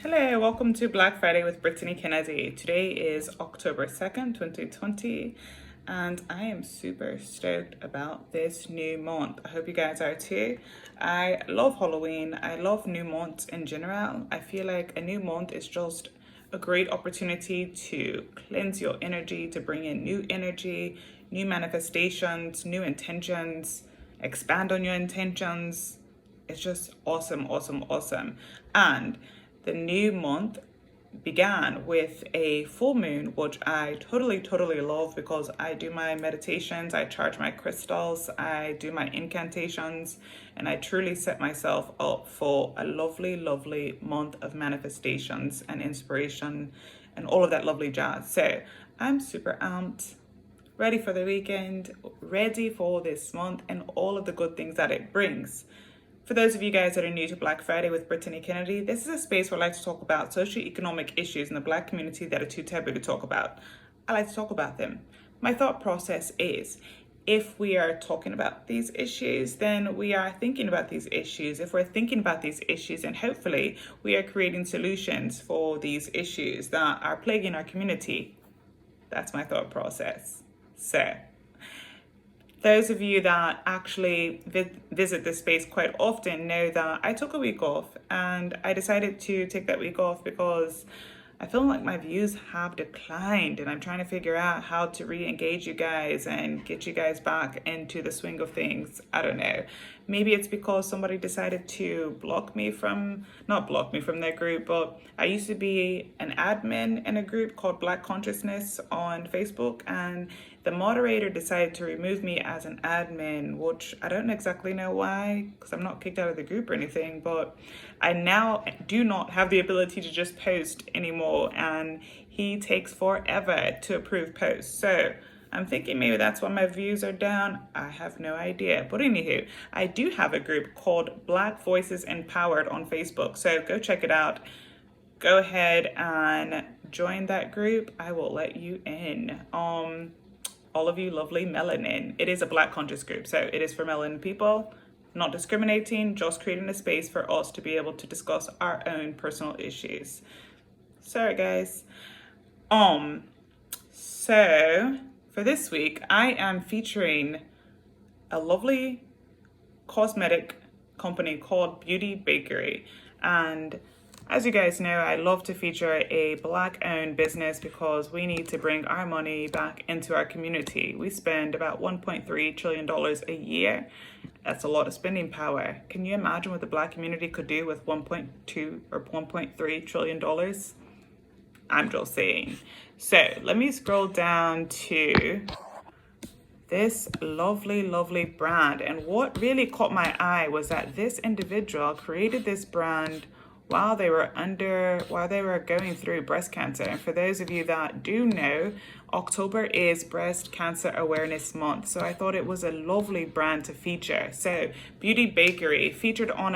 Hello, welcome to Black Friday with Brittany Kennedy. Today is October 2nd, 2020, and I am super stoked about this new month. I hope you guys are too. I love Halloween. I love new months in general. I feel like a new month is just a great opportunity to cleanse your energy, to bring in new energy, new manifestations, new intentions, expand on your intentions. It's just awesome, awesome, awesome. And the new month began with a full moon, which I totally love because I do my meditations, I charge my crystals, I do my incantations, and I truly set myself up for a lovely month of manifestations and inspiration and all of that lovely jazz. So I'm super amped, ready for the weekend, ready for this month and all of the good things that it brings. For those of you guys that are new to Black Friday with Brittany Kennedy, this is a space where I like to talk about socioeconomic issues in the Black community that are too taboo to talk about. I like to talk about them. My thought process is, if we are talking about these issues, then we are thinking about these issues. If we're thinking about these issues, and hopefully we are creating solutions for these issues that are plaguing our community. That's my thought process. So, those of you that actually visit this space quite often know that I took a week off, and I decided to take that week off because I feel like my views have declined, and I'm trying to figure out how to re-engage you guys and get you guys back into the swing of things. I don't know. Maybe it's because somebody decided to not block me from their group, but I used to be an admin in a group called Black Consciousness on Facebook, and the moderator decided to remove me as an admin, which I don't exactly know why, because I'm not kicked out of the group or anything, but I now do not have the ability to just post anymore, and he takes forever to approve posts. So I'm thinking maybe that's why my views are down. I have no idea. But anywho, I do have a group called Black Voices Empowered on Facebook, so go check it out. Go ahead and join that group. I will let you in. All of you lovely melanin. It is a Black conscious group, so it is for melanin people, not discriminating, just creating a space for us to be able to discuss our own personal issues. Sorry guys. So for this week, I am featuring a lovely cosmetic company called Beauty Bakery. And as you guys know, I love to feature a Black-owned business because we need to bring our money back into our community. We spend about $1.3 trillion a year. That's a lot of spending power. Can you imagine what the Black community could do with 1.2 or $1.3 trillion? I'm just saying. So let me scroll down to this lovely brand. And what really caught my eye was that this individual created this brand while they were going through breast cancer. And for those of you that do know, October is Breast Cancer Awareness Month. So I thought it was a lovely brand to feature. So Beauty Bakery featured on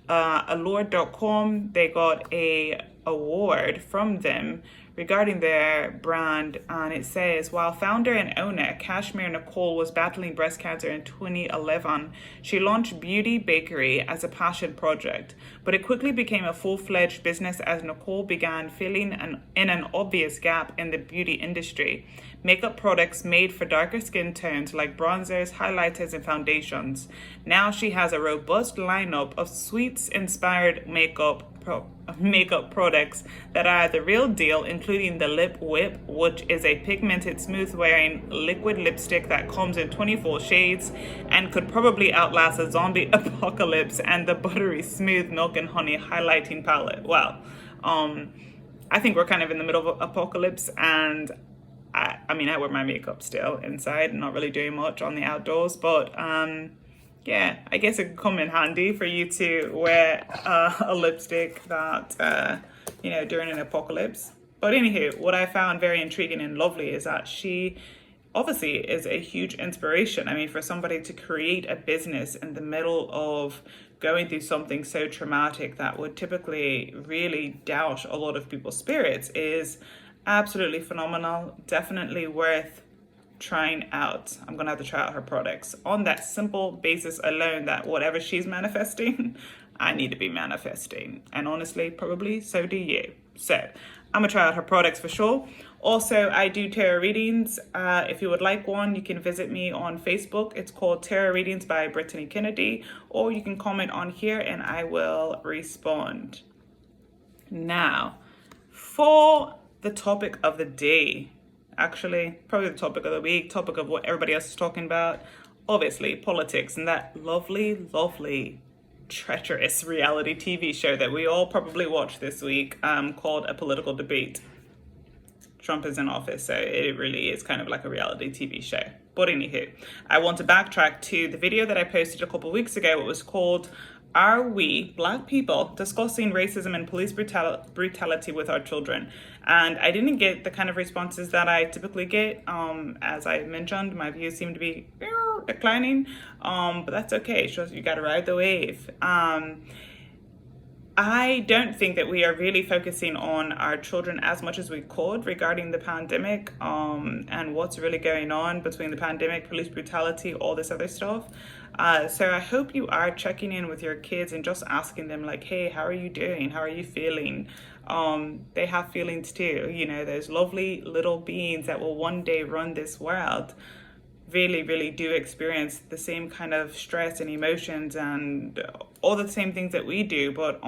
allure.com. They got a award from them regarding their brand, and it says, while founder and owner Kashmir Nicole was battling breast cancer in 2011, she launched Beauty Bakery as a passion project, but it quickly became a full-fledged business as Nicole began filling in an obvious gap in the beauty industry. Makeup products made for darker skin tones like bronzers, highlighters, and foundations. Now she has a robust lineup of sweets-inspired makeup products that are the real deal, including the Lip Whip, which is a pigmented, smooth-wearing liquid lipstick that comes in 24 shades and could probably outlast a zombie apocalypse, and the buttery smooth milk and honey highlighting palette. Well, I think we're kind of in the middle of apocalypse, and I mean, I wear my makeup still inside, not really doing much on the outdoors, but yeah, I guess it could come in handy for you to wear a lipstick that, during an apocalypse. But anywho, what I found very intriguing and lovely is that she obviously is a huge inspiration. I mean, for somebody to create a business in the middle of going through something so traumatic that would typically really doubt a lot of people's spirits is absolutely phenomenal. Definitely worth trying out. I'm gonna have to try out her products on that simple basis alone, that whatever she's manifesting, I need to be manifesting. And honestly, probably so do you. So I'm gonna try out her products for sure. Also, I do tarot readings. If you would like one, you can visit me on Facebook. It's called Tarot Readings by Brittany Kennedy, or you can comment on here and I will respond. Now, for the topic of the day, actually, probably the topic of the week, topic of what everybody else is talking about, obviously politics and that lovely, lovely, treacherous reality TV show that we all probably watched this week called A Political Debate. Trump is in office, so it really is kind of like a reality TV show. But anywho, I want to backtrack to the video that I posted a couple weeks ago. It was called Are We, Black People, Discussing Racism and Police Brutality with Our Children? And I didn't get the kind of responses that I typically get. As I mentioned, my views seem to be declining, but that's okay. It shows you got to ride the wave. I don't think that we are really focusing on our children as much as we could regarding the pandemic and what's really going on between the pandemic, police brutality, all this other stuff. So I hope you are checking in with your kids and just asking them like, hey, how are you doing? How are you feeling? They have feelings too. You know, those lovely little beings that will one day run this world really do experience the same kind of stress and emotions and all the same things that we do, but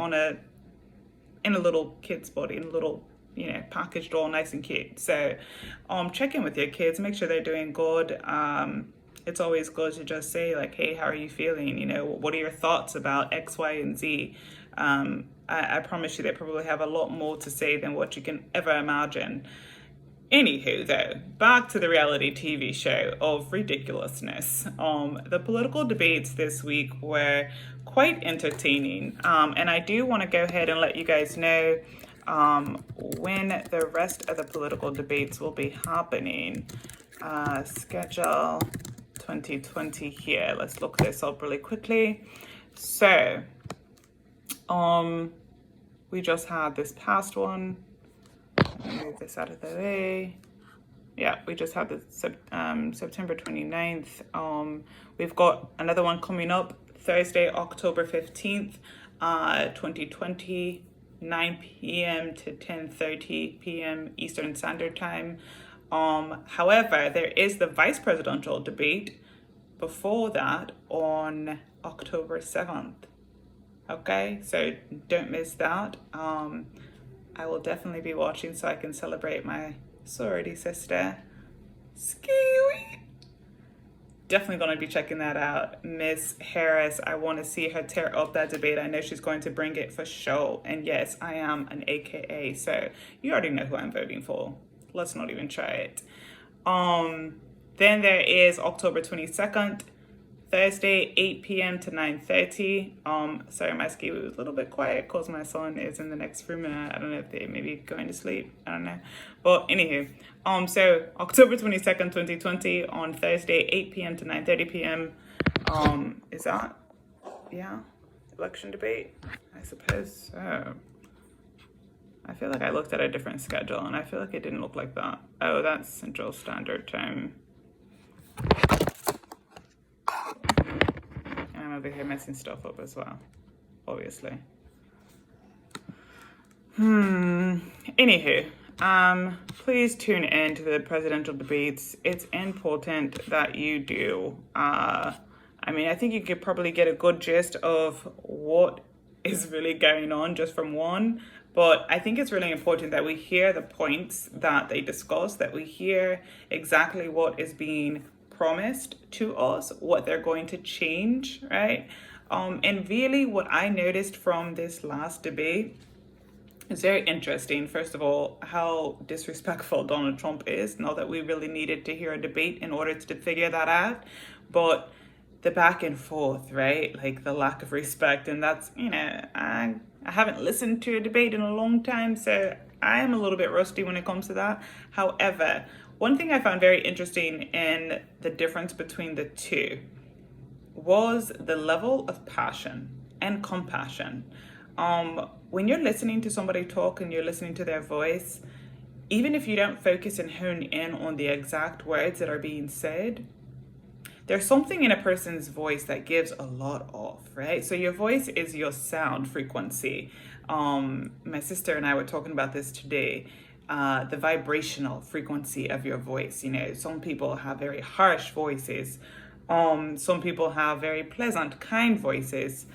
in a little kid's body, in a little, you know, packaged all nice and cute. So check in with your kids, make sure they're doing good. It's always good to just say like, hey, how are you feeling? You know, what are your thoughts about X, Y, and Z? I promise you they probably have a lot more to say than what you can ever imagine. Anywho, though, back to the reality TV show of ridiculousness. The political debates this week were quite entertaining, and I do want to go ahead and let you guys know when the rest of the political debates will be happening. Schedule 2020 here. Let's look this up really quickly. So, we just had this past one. Move this out of the way. Yeah, we just had the September 29th. We've got another one coming up Thursday, October 15th, 2020, 9 p.m. to 10:30 p.m. Eastern Standard Time. However, there is the vice presidential debate before that on October 7th. Okay, so don't miss that. I will definitely be watching so I can celebrate my sorority sister. Skiwi. Definitely going to be checking that out. Miss Harris, I want to see her tear up that debate. I know she's going to bring it for sure. And yes, I am an AKA, so you already know who I'm voting for. Let's not even try it. Then there is October 22nd. Thursday, 8 p.m. to 9:30. Sorry, my skiwi was a little bit quiet because my son is in the next room and I don't know if they may be going to sleep. I don't know. But anywho, so October 22nd, 2020 on Thursday, 8 p.m. to 9:30 p.m. Is that, yeah, election debate? I suppose so. I feel like I looked at a different schedule and I feel like it didn't look like that. Oh, that's Central Standard Time. Over here messing stuff up as well, obviously. Anywho, please tune in to the presidential debates. It's important that you do. I mean, I think you could probably get a good gist of what is really going on just from one, but I think it's really important that we hear the points that they discuss, that we hear exactly what is being promised to us, what they're going to change, right? And really what I noticed from this last debate is very interesting. First of all, how disrespectful Donald Trump is. Not that we really needed to hear a debate in order to figure that out, but the back and forth, right? Like the lack of respect. And that's, you know, I haven't listened to a debate in a long time, so I am a little bit rusty when it comes to that. However, one thing I found very interesting in the difference between the two was the level of passion and compassion. When you're listening to somebody talk and you're listening to their voice, even if you don't focus and hone in on the exact words that are being said, there's something in a person's voice that gives a lot off, right? So your voice is your sound frequency. My sister and I were talking about this today. The vibrational frequency of your voice. You know, some people have very harsh voices. Some people have very pleasant, kind voices.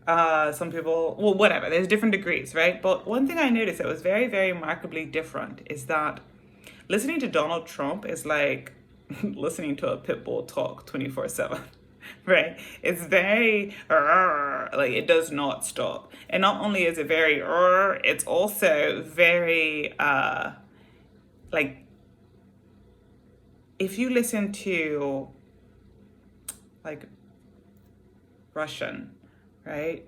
Some people, well, whatever, there's different degrees, right? But one thing I noticed that was very, very remarkably different is that listening to Donald Trump is like listening to a pit bull talk 24/7, right? It's very, like it does not stop. And not only is it very, it's also very, like if you listen to like Russian, right?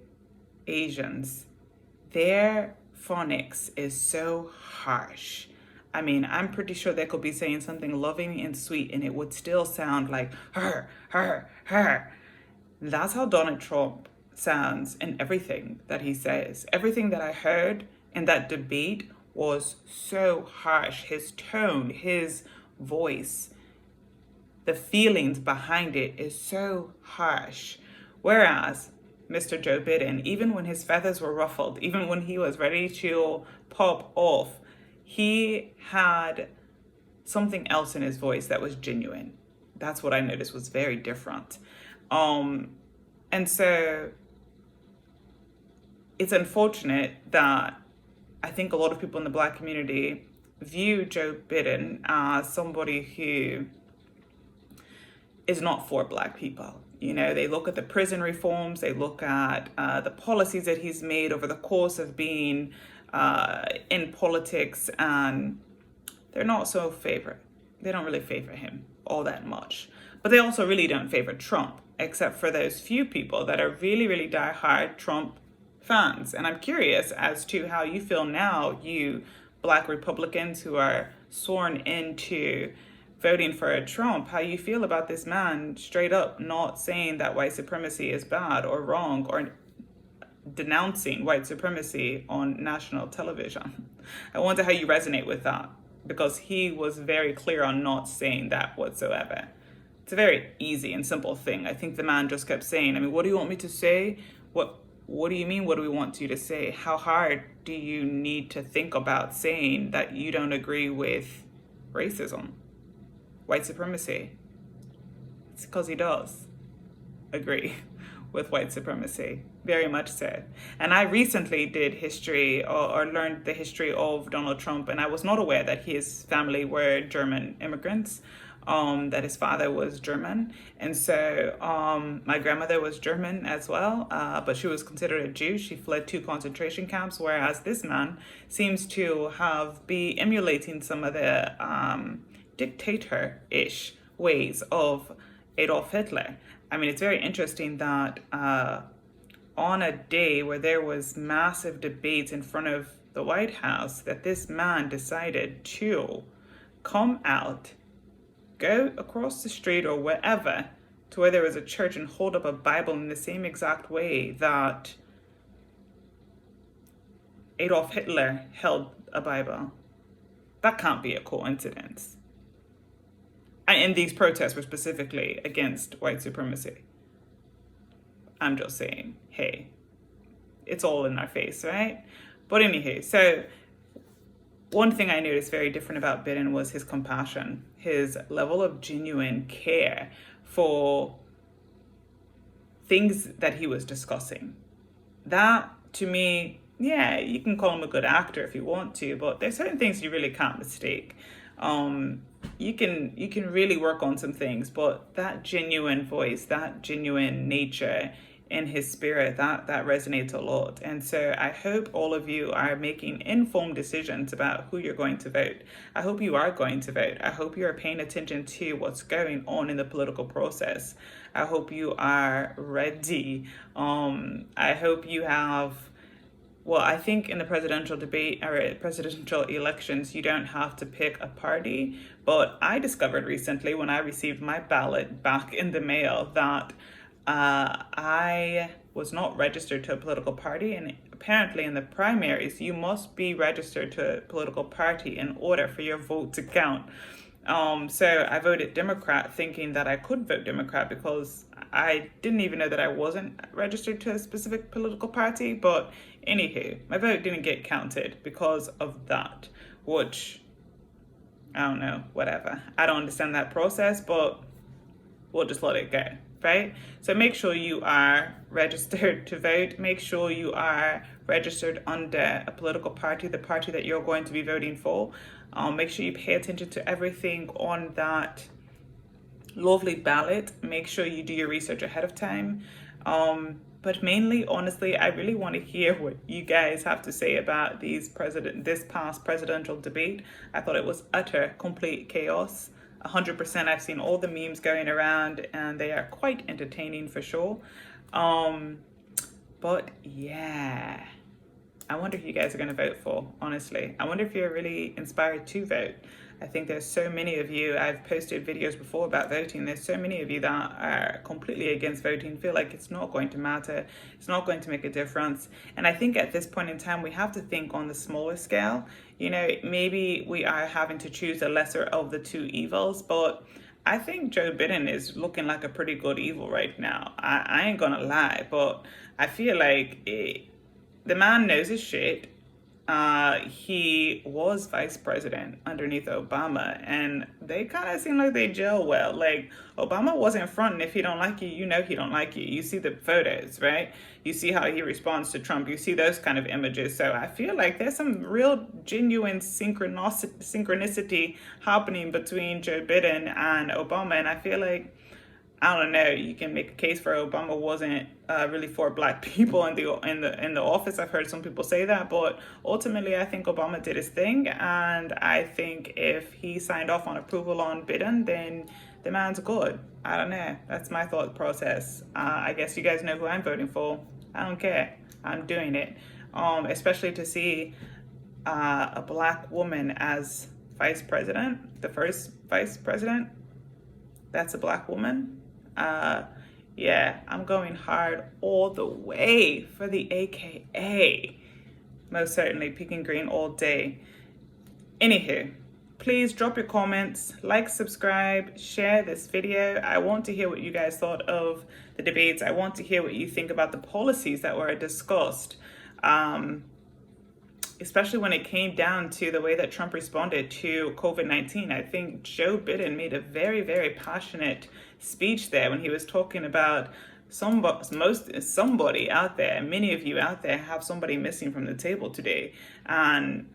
Asians, their phonics is so harsh. I mean, I'm pretty sure they could be saying something loving and sweet and it would still sound like her, her, her. That's how Donald Trump sounds in everything that he says. Everything that I heard in that debate was so harsh. His tone, his voice, the feelings behind it is so harsh. Whereas Mr. Joe Biden, even when his feathers were ruffled, even when he was ready to pop off, he had something else in his voice that was genuine. That's what I noticed was very different. And so it's unfortunate that I think a lot of people in the Black community view Joe Biden as somebody who is not for Black people. You know, they look at the prison reforms, they look at the policies that he's made over the course of being in politics, and they're not so favorite. They don't really favor him all that much. But they also really don't favor Trump, except for those few people that are really, really diehard Trump fans. And I'm curious as to how you feel now, you Black Republicans who are sworn into voting for Trump, how you feel about this man straight up not saying that white supremacy is bad or wrong, or denouncing white supremacy on national television. I wonder how you resonate with that, because he was very clear on not saying that whatsoever. It's a very easy and simple thing. I think the man just kept saying, I mean, what do you want me to say? What do you mean, what do we want you to say? How hard do you need to think about saying that you don't agree with racism, white supremacy? It's because he does agree with white supremacy, very much so. And I recently did history or learned the history of Donald Trump, and I was not aware that his family were German immigrants, that his father was German. And so my grandmother was German as well, but she was considered a Jew. She fled 2 concentration camps, whereas this man seems to be emulating some of the dictator-ish ways of Adolf Hitler. I mean, it's very interesting that on a day where there was massive debates in front of the White House, that this man decided to come out, go across the street or wherever to where there was a church and hold up a Bible in the same exact way that Adolf Hitler held a Bible. That can't be a coincidence. And these protests were specifically against white supremacy. I'm just saying, hey, it's all in our face, right? But anywho, so one thing I noticed very different about Biden was his compassion, his level of genuine care for things that he was discussing. That, to me, yeah, you can call him a good actor if you want to, but there's certain things you really can't mistake. You can really work on some things, but that genuine voice, that genuine nature in his spirit, that resonates a lot. And so I hope all of you are making informed decisions about who you're going to vote. I hope you are going to vote. I hope you are paying attention to what's going on in the political process. I hope you are ready. I hope you have, well, I think in the presidential debate or presidential elections, you don't have to pick a party. But I discovered recently when I received my ballot back in the mail that I was not registered to a political party. And apparently in the primaries, you must be registered to a political party in order for your vote to count. So I voted Democrat thinking that I could vote Democrat because I didn't even know that I wasn't registered to a specific political party. But anywho, my vote didn't get counted because of that, which I don't know, whatever. I don't understand that process, but we'll just let it go, right? So make sure you are registered to vote. Make sure you are registered under a political party, the party that you're going to be voting for. Make sure you pay attention to everything on that lovely ballot. Make sure you do your research ahead of time. But mainly, honestly, I really want to hear what you guys have to say about this past presidential debate. I thought it was utter, complete chaos. 100%. I've seen all the memes going around and they are quite entertaining for sure. But yeah, I wonder who you guys are going to vote for, honestly. I wonder if you're really inspired to vote. I think there's so many of you, I've posted videos before about voting, there's so many of you that are completely against voting, feel like it's not going to matter, it's not going to make a difference. And I think at this point in time, we have to think on the smaller scale. You know, maybe we are having to choose the lesser of the two evils, but I think Joe Biden is looking like a pretty good evil right now. I ain't gonna lie, but I feel like the man knows his shit. He was vice president underneath Obama, and they kind of seem like they gel well. Like, Obama wasn't fronting. If he don't like you, you know he don't like you. You see the photos, right? You see how he responds to Trump. You see those kind of images. So I feel like there's some real genuine synchronicity happening between Joe Biden and Obama, and I feel like, I don't know, you can make a case for Obama wasn't really for black people in the office. I've heard some people say that, but ultimately I think Obama did his thing, and I think if he signed off on approval on Biden, then the man's good. I don't know. That's my thought process. I guess you guys know who I'm voting for. I don't care. I'm doing it. Especially to see a black woman as vice president, the first vice president. That's a black woman. Yeah, I'm going hard all the way for the AKA. Most certainly, picking green all day. Anywho, please drop your comments, like, subscribe, share this video. I want to hear what you guys thought of the debates. I want to hear what you think about the policies that were discussed. Especially when it came down to the way that Trump responded to COVID-19. I think Joe Biden made a very, very passionate speech there when he was talking about somebody out there, many of you out there have somebody missing from the table today. And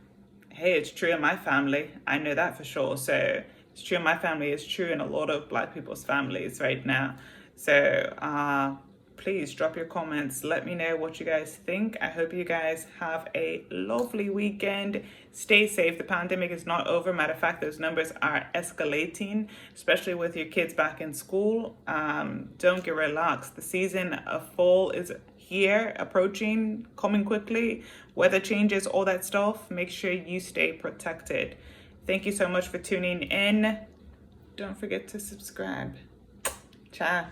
hey, it's true in my family. I know that for sure. So it's true in my family. It's true in a lot of black people's families right now. So please drop your comments. Let me know what you guys think. I hope you guys have a lovely weekend. Stay safe. The pandemic is not over. Matter of fact, those numbers are escalating, especially with your kids back in school. Don't get relaxed. The season of fall is here, approaching, coming quickly. Weather changes, all that stuff. Make sure you stay protected. Thank you so much for tuning in. Don't forget to subscribe. Ciao.